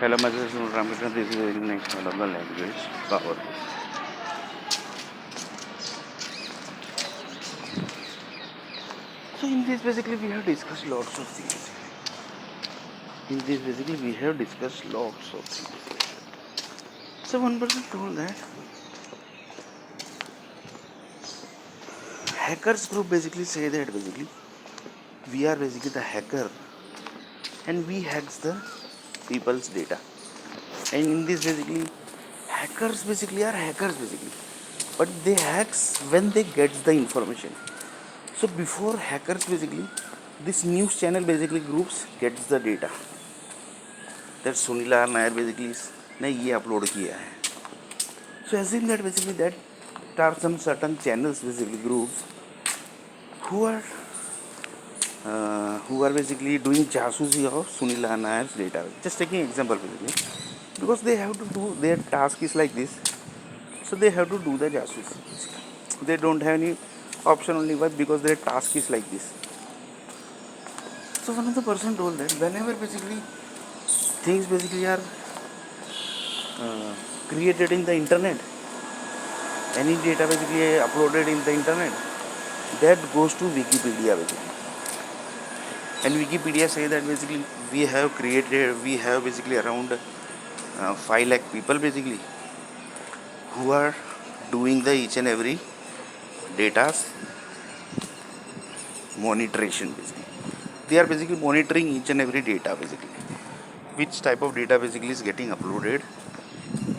Hello, my name is Ramakrishna. This is the next one of the language power. So in this basically we have discussed lots of things. In this basically we have discussed lots of things. So one person told that hackers group basically say that basically we are basically the hacker and we hacks the people's data. And in this basically hackers basically are hackers basically. But they hacks when they gets the information. So before hackers basically this news channel basically groups gets the data that Sunila Nair basically ने ये upload किया है. So assume that basically that there are some certain channels basically groups who are basically doing jasusi of Sunila Nayar's data. Just taking example basically because they have to do their task is like this, so they have to do the jasusi. They don't have any option only why because their task is like this. So one of the person told that whenever basically things basically are created in the internet, any data basically uploaded in the internet, that goes to Wikipedia basically. And Wikipedia say that basically we have basically around 5 lakh people basically who are doing the each and every data's monitoration basically. They are basically monitoring each and every data basically. Which type of data basically is getting uploaded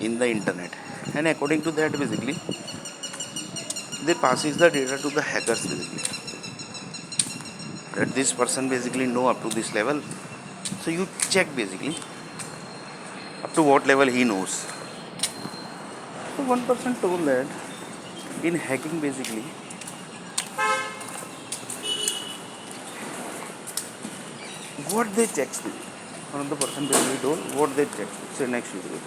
in the internet. And according to that basically they passes the data to the hackers basically. That this person basically know up to this level. So you check basically up to what level he knows. So one person told that in hacking basically what they check. One of the person basically told what they check. So next video.